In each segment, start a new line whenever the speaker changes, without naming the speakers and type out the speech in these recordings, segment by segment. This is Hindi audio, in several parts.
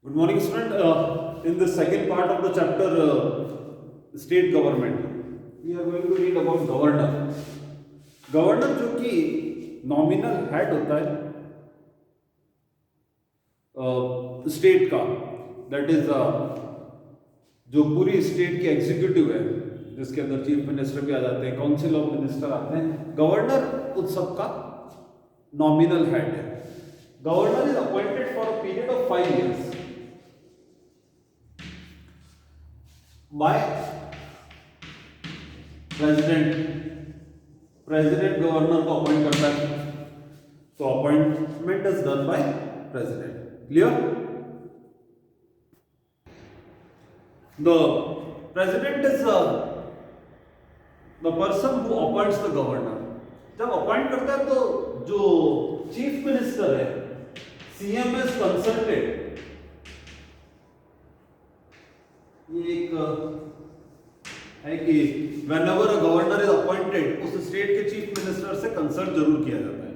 Good morning, student. In the second part of the chapter, state government, we are going to read about governor. Governor जो कि नॉमिनल हेड होता है स्टेट का, दैट इज जो पूरी स्टेट की एग्जीक्यूटिव है, जिसके अंदर चीफ मिनिस्टर भी आ जाते हैं, काउंसिल ऑफ मिनिस्टर आते हैं. गवर्नर उस सब का नॉमिनल हेड है. Governor is appointed for a period of 5 years by president governor को अपॉइंट करता है. तो appointment is done by president. Clear? The president is the person who appoints the governor. जब अपॉइंट करता है तो जो चीफ मिनिस्टर है, सीएम इज कंसल्टेड. ये एक है कि whenever a governor is appointed, उस स्टेट के चीफ मिनिस्टर से कंसल्ट जरूर किया जाता है.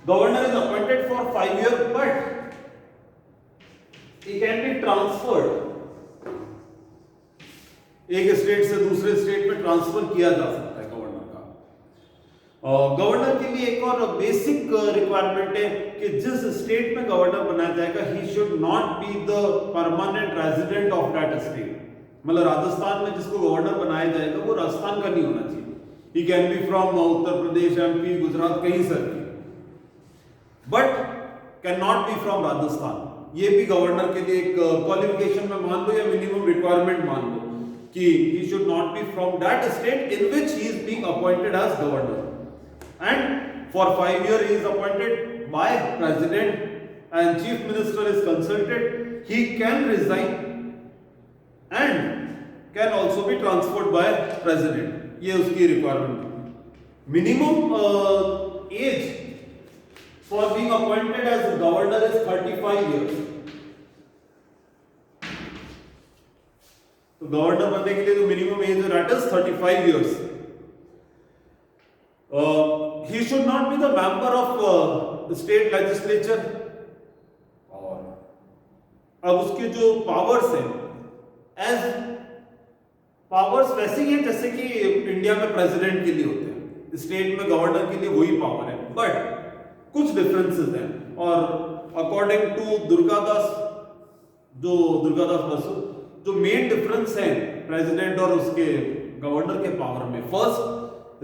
Governor is appointed for 5 years, but he can be transferred. एक स्टेट से दूसरे स्टेट में ट्रांसफर किया जा सकता है गवर्नर का. गवर्नर के लिए एक और बेसिक रिक्वायरमेंट है कि जिस स्टेट में गवर्नर बनाया जाएगा, he should not be the permanent resident of that state. मतलब राजस्थान में जिसको गवर्नर बनाया जाएगा वो राजस्थान का नहीं होना चाहिए. He can be from Uttar Pradesh, MP, Gujarat, कहीं से भी, but can not be from Rajasthan. ये भी गवर्नर के लिए एक क्वालिफिकेशन में मान लो या मिनिमम रिक्वायरमेंट मान लो कि he should not be from that state in which he is being appointed as governor. And for 5 years he is appointed by president and chief minister is consulted. He can resign and can also be transferred by president. ये उसकी रिक्वायरमेंट है. Minimum age for being appointed as governor is 35 years. तो गवर्नर बनने के लिए जो मिनिमम एज है that is 35 years. He should not be the member of state legislature. और अब उसके जो पावर्स हैं, एज पावर्स वैसे ही है जैसे कि इंडिया में प्रेसिडेंट के लिए होते हैं, स्टेट में गवर्नर के लिए वही पावर है, बट कुछ डिफरेंसेस हैं. और अकॉर्डिंग टू दुर्गादास बसु, जो मेन डिफरेंस है प्रेसिडेंट और उसके गवर्नर के पावर में, first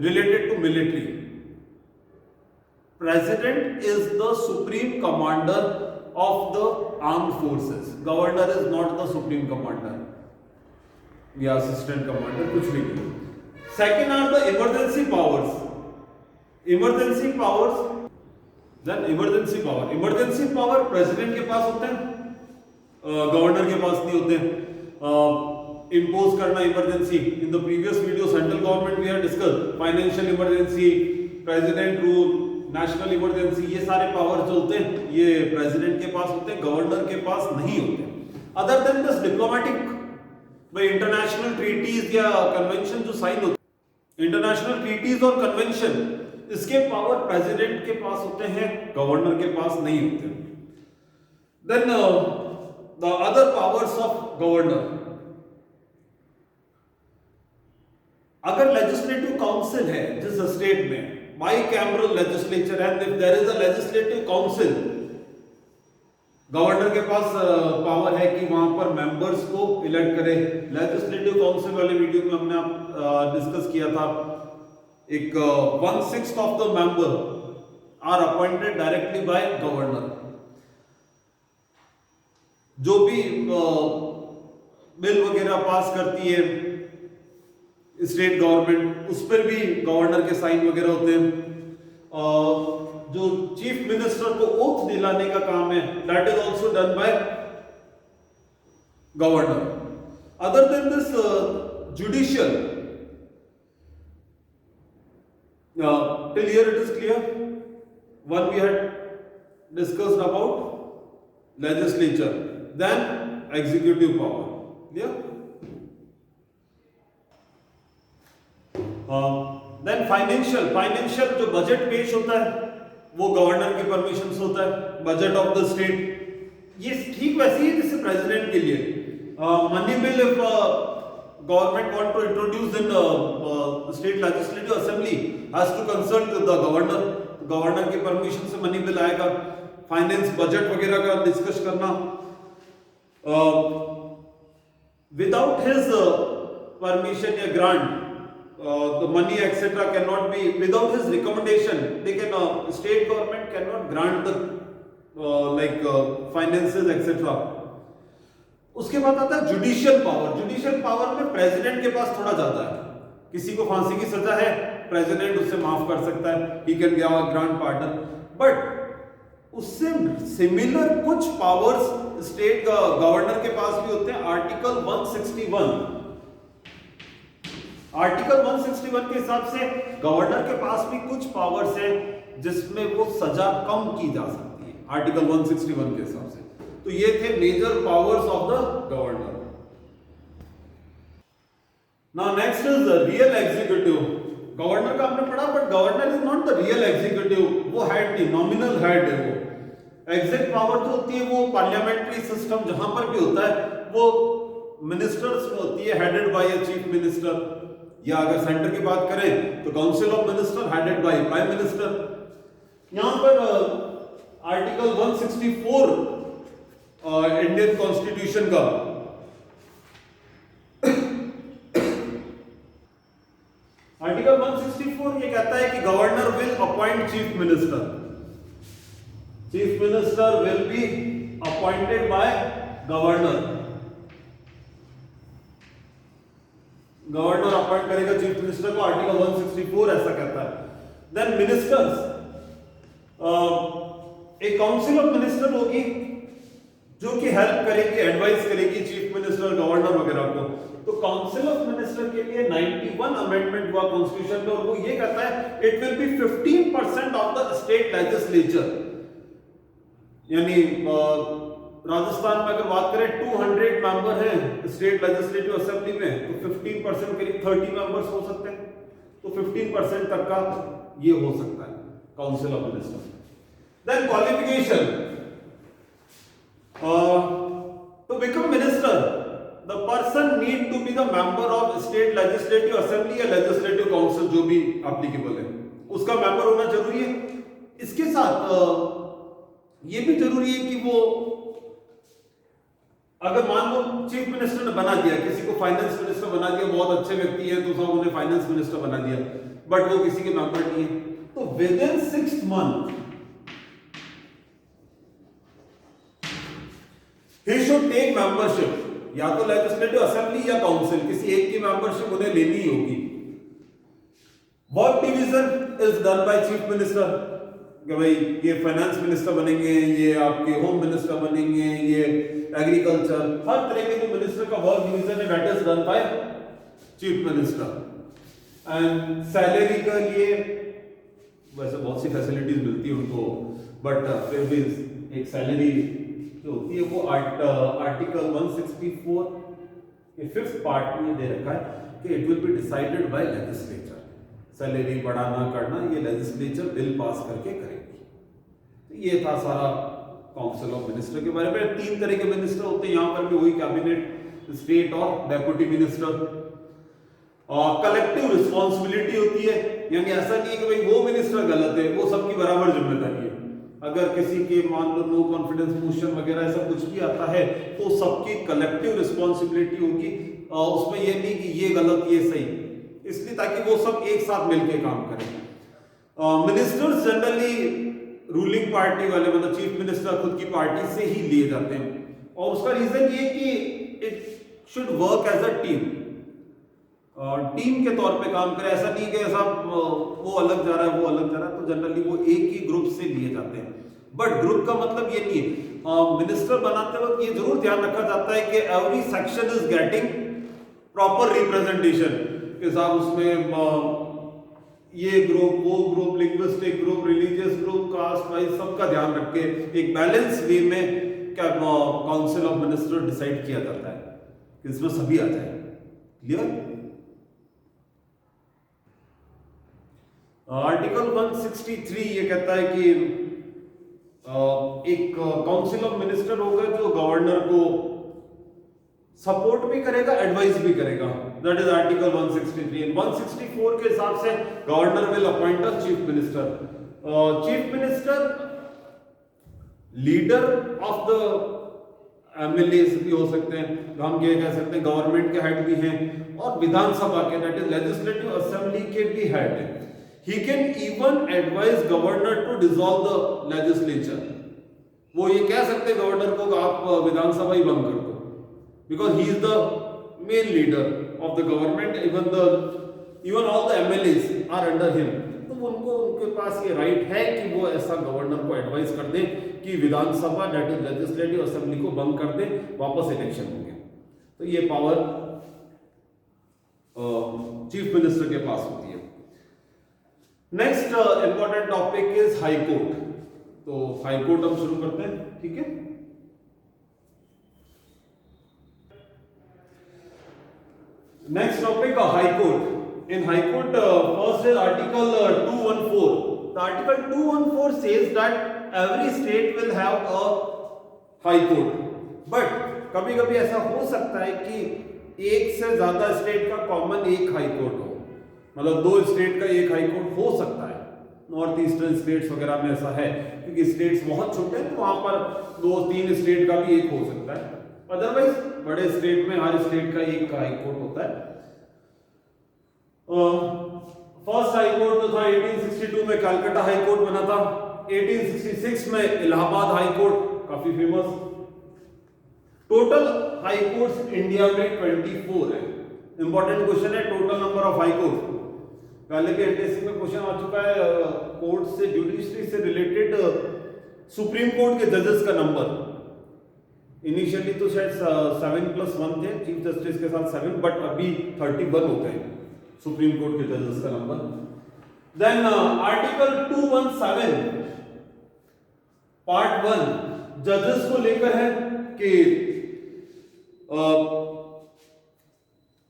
related to military. President is the supreme commander of the armed forces. Governor is not the supreme commander या असिस्टेंट कमांडर, कुछ भी नहीं. Second are the emergency powers. Emergency power president के पास होते हैं, गवर्नर के पास नहीं होते हैं. इम्पोज करना emergency, in the previous video central government we have discussed financial emergency, president rule, national emergency. ये सारे पावर जो होते हैं ये प्रेसिडेंट के पास होते हैं, गवर्नर के पास नहीं होते. अदर देन दिस डिप्लोमेटिक, भाई इंटरनेशनल ट्रीटीज या कन्वेंशन जो साइन होते हैं, इंटरनेशनल ट्रीटीज और कन्वेंशन, इसके पावर प्रेसिडेंट के पास होते हैं, गवर्नर के पास नहीं होते. Then the other powers of governor. अगर लेजिस्लेटिव काउंसिल है जिस स्टेट में, bicameral legislature, and if there is a legislative council, governor के पास पावर है कि वहां पर मेंबर्स को इलेक्ट करे. लेजिस्लेटिव काउंसिल वाले वीडियो में हमने डिस्कस किया था, एक 1/6 of the member are appointed directly by governor. जो भी बिल वगैरह पास करती है स्टेट गवर्नमेंट, उस पर भी गवर्नर के साइन वगैरह होते हैं. जो चीफ मिनिस्टर को ओथ दिलाने का काम है, that is also done by governor. Other than this judicial, till here it is clear. One we had discussed about legislature, then executive power. Clear? Then financial जो बजट पेश होता है वो गवर्नर की परमिशन से होता है. बजट ऑफ द स्टेट ये ठीक वैसे ही है जैसे प्रेसिडेंट के लिए money bill if government want to introduce in state legislative assembly has to consult the governor की परमिशन से मनी बिल आएगा। फाइनेंस बजट वगैरह का डिस्कस करना without his permission या grant the money etc cannot be without his recommendation they can state government cannot grant the finances etc। उसके बाद आता है जुडिशियल पावर में प्रेसिडेंट के पास थोड़ा ज्यादा है। किसी को फांसी की सजा है, प्रेसिडेंट उससे माफ कर सकता है, he can give a grant pardon. But उससे सिमिलर कुछ पावर्स स्टेट गवर्नर के पास भी होते हैं। आर्टिकल 161 के हिसाब से गवर्नर के पास भी कुछ पावर्स हैं जिसमें वो सजा कम की जा सकती है, आर्टिकल 161 के हिसाब से। तो ये थे major powers of the governor. Now next is the real executive. Governor का हमने पढ़ा, but governor is not the real executive, वो हेड नहीं, नॉमिनल हेड है वो। एग्जैक्ट पावर जो होती है वो पार्लियामेंट्री सिस्टम जहां पर भी होता है वो मिनिस्टर्स में होती है, headed by a chief minister. या अगर सेंटर की बात करें तो council of minister headed by prime minister. यहां पर आर्टिकल 164 इंडियन कॉन्स्टिट्यूशन का आर्टिकल 164 ये कहता है कि governor will appoint chief minister. Chief minister will be appointed by governor. Governor appoint करेगा चीफ मिनिस्टर को, आर्टिकल 164 ऐसा कहता है। देन मिनिस्टर्स, एक काउंसिल ऑफ मिनिस्टर होगी जो कि हेल्प करेगी, एडवाइस करेगी चीफ मिनिस्टर गवर्नर वगैरह को। तो काउंसिल ऑफ मिनिस्टर के लिए 91 अमेंडमेंट हुआ कॉन्स्टिट्यूशन में, और वो ये कहता है it will be 15% of the state legislature. यानी राजस्थान में अगर बात करें 200 मेंबर हैं स्टेट लेजिस्लेटिव असेंबली में, तो 15% करीब 30 मेंबर्स हो सकते हैं। तो 15% तक का ये हो सकता है council of minister. Then qualification, to become minister the person need to be the member of state legislative assembly या legislative council जो भी applicable है, उसका member होना जरूरी है। इसके साथ ये भी जरूरी है कि वो अगर मान लो चीफ मिनिस्टर ने बना दिया, किसी को फाइनेंस मिनिस्टर बना दिया, बहुत अच्छे व्यक्ति है तो सब उन्हें फाइनेंस मिनिस्टर बना दिया, बट वो किसी के मेंबर नहीं है, तो with in 6 months he should take membership, या तो लेजिस्लेटिव असेंबली या काउंसिल, किसी एक की मेंबरशिप उन्हें लेनी ही होगी। Work division is done by chief minister, कि भाई ये फाइनेंस मिनिस्टर बनेंगे, ये आपके होम मिनिस्टर बनेंगे, ये एग्रीकल्चर, हर तरह के जो मिनिस्टर का वर्क डिवीजन है that is done by chief minister. And salary का लिए वैसे बहुत सी फैसिलिटीज मिलती है उनको, बट फिर भी एक सैलरी जो होती है वो आर्टिकल 164 के 5th पार्ट में दे रखा है कि it will be decided by legislature. Salary बढ़ाना करना ये लेजिस्लेचर बिल पास करके करेगी। तो ये था सारा काउंसिल ऑफ मिनिस्टर के बारे में। 3 तरह के मिनिस्टर होते हैं यहाँ पर भी, वही कैबिनेट, स्टेट और डेप्यूटी मिनिस्टर। कलेक्टिव रिस्पॉन्सिबिलिटी होती है, यानी ऐसा नहीं है कि भाई वो मिनिस्टर गलत है, वो सबकी बराबर जिम्मेदारी है। अगर किसी के मान लो नो कॉन्फिडेंस मोशन वगैरह ऐसा कुछ भी आता है तो सबकी कलेक्टिव रिस्पॉन्सिबिलिटी होगी। उसमें ये नहीं कि ये गलत ये सही, इसलिए ताकि वो सब एक साथ मिलकर काम करें। मिनिस्टर्स जनरली रूलिंग पार्टी वाले, मतलब चीफ मिनिस्टर खुद की पार्टी से ही लिए जाते हैं, और उसका रीजन ये कि it should work as a team, team के तौर पे काम करे। ऐसा नहीं कि ऐसा वो अलग जा रहा है वो अलग जा रहा है, तो जनरली वो एक ही ग्रुप से लिए जाते हैं। बट ग्रुप का मतलब ये नहीं है, मिनिस्टर बनाते वक्त ये जरूर ध्यान रखा जाता है कि every section is getting proper representation, के साथ उसमें ये ग्रुप वो group, linguistic group, religious group, caste wise सबका ध्यान रख के एक बैलेंस वे में क्या काउंसिल ऑफ मिनिस्टर डिसाइड किया जाता है कि इसमें सभी आ जाए। क्लियर? आर्टिकल 163 ये कहता है कि एक काउंसिल ऑफ मिनिस्टर होगा जो गवर्नर को सपोर्ट भी करेगा, एडवाइस भी करेगा। दैट इज आर्टिकल 163 एंड 164 के हिसाब से governor will appoint a chief minister. Chief minister leader of the MLAs भी हो सकते हैं, हम ये कह सकते हैं गवर्नमेंट के हेड भी हैं, और विधानसभा के दैट इज लेजिस्लेटिव असेंबली के भी हेड हैं। He can even advise governor to dissolve the legislature. वो ये कह सकते हैं गवर्नर को आप विधानसभा ही बंद कर दो, because he is the main leader of the government, even all the MLAs are under him. तो उनको उनके पास ये राइट है कि वो ऐसा गवर्नर को एडवाइस कर दें कि विधानसभा दैट इज लेजिस्लेटिव असेंबली को बंद कर दें, वापस इलेक्शन होंगे। तो ये पावर चीफ मिनिस्टर के पास होती है। Next important topic is high court. तो हाई कोर्ट हम शुरू करते हैं, ठीक है। Next topic high court. In High Court, first is Article 214. The Article 214 says that every state will have a High Court. But कभी-कभी ऐसा हो सकता है कि एक से ज्यादा स्टेट का कॉमन एक हाई कोर्ट हो, मतलब दो स्टेट का एक हाई कोर्ट हो सकता है। नॉर्थ ईस्टर्न स्टेट्स वगैरह में ऐसा है, क्योंकि स्टेट्स बहुत छोटे हैं, तो वहां पर दो तीन स्टेट का भी एक हो सकता है। अदरवाइज बड़े स्टेट में हर स्टेट का एक हाई कोर्ट होता है। फर्स्ट हाई कोर्ट जो था 1862 में कलकत्ता हाई कोर्ट बना था। 1866 में इलाहाबाद हाई कोर्ट, काफी famous. Total high courts India में 24 है। इंपॉर्टेंट क्वेश्चन है, total number of high court. पहले के एमपीएससी में क्वेश्चन आ चुका है कोर्ट से, जुडिशरी से रिलेटेड सुप्रीम कोर्ट के जजेस का नंबर। इनिशियली तो शायद 7+1 थे चीफ जस्टिस के साथ 7, बट अभी 31 हो गए सुप्रीम कोर्ट के जजेस का नंबर। देन आर्टिकल 217 पार्ट 1 जजेस को लेकर है कि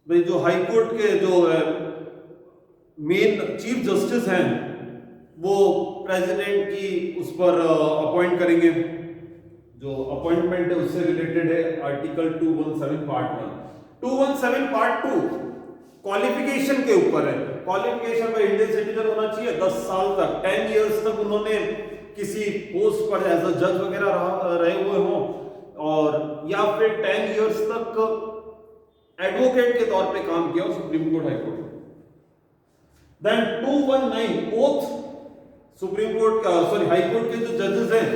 भाई जो हाई कोर्ट के जो मेन चीफ जस्टिस हैं वो प्रेसिडेंट की उस पर अपॉइंट करेंगे। जो अपॉइंटमेंट है उससे रिलेटेड है आर्टिकल 217 पार्ट 1। 217 पार्ट 2 क्वालिफिकेशन के ऊपर है। क्वालिफिकेशन में इंडियन सिटीजन होना चाहिए, 10 साल तक 10 इयर्स तक उन्होंने किसी पोस्ट पर एज अ जज वगैरह रहे हुए हों, और या फिर 10 इयर्स तक एडवोकेट के तौर पे काम किया हो supreme court high court. Then 219 oath, supreme court का सॉरी हाई कोर्ट के जो जजेस हैं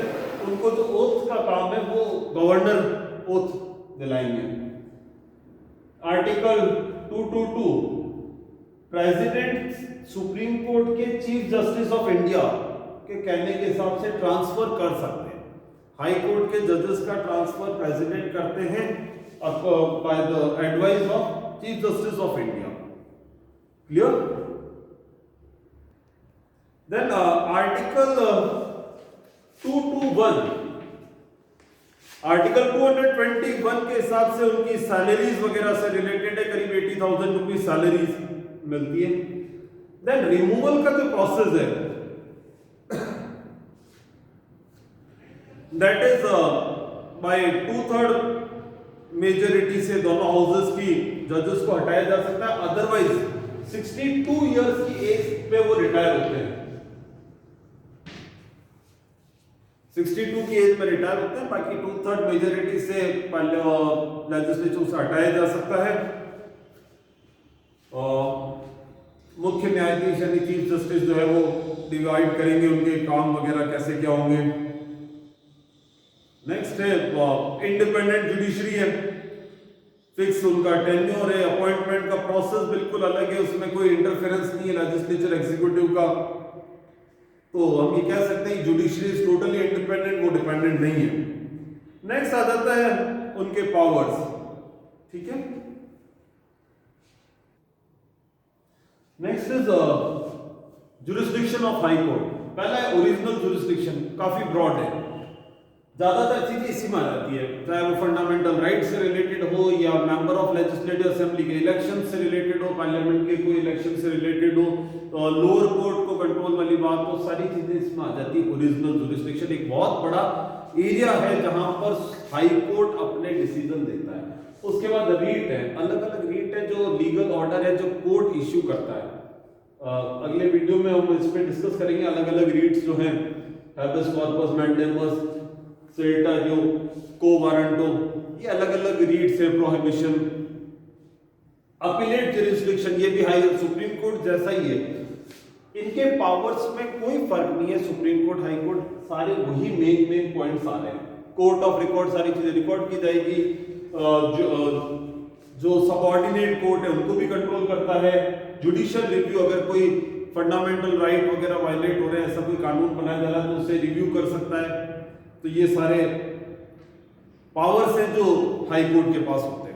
उनको जो ओथ का काम है वो गवर्नर ओथ दिलाएंगे। आर्टिकल 222 प्रेसिडेंट सुप्रीम कोर्ट के चीफ जस्टिस ऑफ इंडिया के कहने के हिसाब से ट्रांसफर कर सकते हैं। हाई कोर्ट के जजेस का ट्रांसफर प्रेसिडेंट करते हैं by the advice of chief justice of India. Clear? Then article 221 article 221 के हिसाब से उनकी सैलरीज वगैरह से रिलेटेड है, करीब 80,000 रुपीज सैलरीज मिलती है। देन रिमूवल का जो प्रोसेस है दैट इज बाय 2/3 मेजोरिटी से दोनों हाउसेस की जजेस को हटाया जा सकता है। अदरवाइज 62 इयर्स की एज पे वो रिटायर होते हैं। 62 की एज में रिटायर होते हैं। बाकी 2/3 मेजोरिटी से लेजिस्लेचर से हटाया जा सकता है। मुख्य न्यायाधीश यानी चीफ जस्टिस जो है वो डिवाइड करेंगे उनके काम वगैरह कैसे क्या होंगे। नेक्स्ट है इंडिपेंडेंट जुडिशरी है, फिक्स उनका टेन्योर है, अपॉइंटमेंट का प्रोसेस बिल्कुल अलग है, उसमें कोई इंटरफेरेंस नहीं है लेजिस्लेचर एग्जीक्यूटिव का। तो हम ये कह सकते हैं जुडिशरी इज टोटली इंडिपेंडेंट, वो डिपेंडेंट नहीं है। नेक्स्ट आ जाता है उनके पावर्स, ठीक है। Next is jurisdiction of high court. पहला है ओरिजिनल जुरिस्डिक्शन, काफी ब्रॉड है, ज्यादातर चीजें इसी में आ जाती है, चाहे वो फंडामेंटल राइट से रिलेटेड हो या मेंबर ऑफ लेजिस्लेटिव असेंबली के इलेक्शन से रिलेटेड हो, पार्लियामेंट के कोई इलेक्शन से रिलेटेड हो, तो लोअर कोर्ट को कंट्रोल वाली बात, तो सारी चीजें इसमें आ जाती है। ओरिजिनल जुरिस्डिक्शन एक बहुत बड़ा एरिया है जहां पर हाई कोर्ट अपने डिसीजन देता है। उसके बाद रीट है, अलग अलग रीट है जो लीगल ऑर्डर है जो कोर्ट इश्यू करता है। अगले वीडियो में हम इस पे डिस्कस करेंगे अलग अलग रीट्स जो हैं, हैबेस कॉर्पस, मैंडेमस, सेल्टारियो, को वारंटो, ये अलग अलग रीट्स है। प्रोहिबिशन, अपीलेट जुरिस्डिक्शन, ये भी हाई सुप्रीम कोर्ट जैसा ही है। इनके पावर्स में कोई फर्क नहीं है, सुप्रीम कोर्ट, हाई कोर्ट, सारे वही मेन पॉइंट्स आ रहे हैं। कोर्ट ऑफ रिकॉर्ड, सारी चीजें रिकॉर्ड की जाएगी। जो सबऑर्डिनेट कोर्ट है उनको भी कंट्रोल करता है। जुडिशियल रिव्यू, अगर कोई फंडामेंटल राइट वगैरह वायलेट हो रहे हैं, ऐसा कोई कानून बनाया जा रहा है तो उसे रिव्यू कर सकता है। तो ये सारे पावर्स हैं जो हाई कोर्ट के पास होते हैं।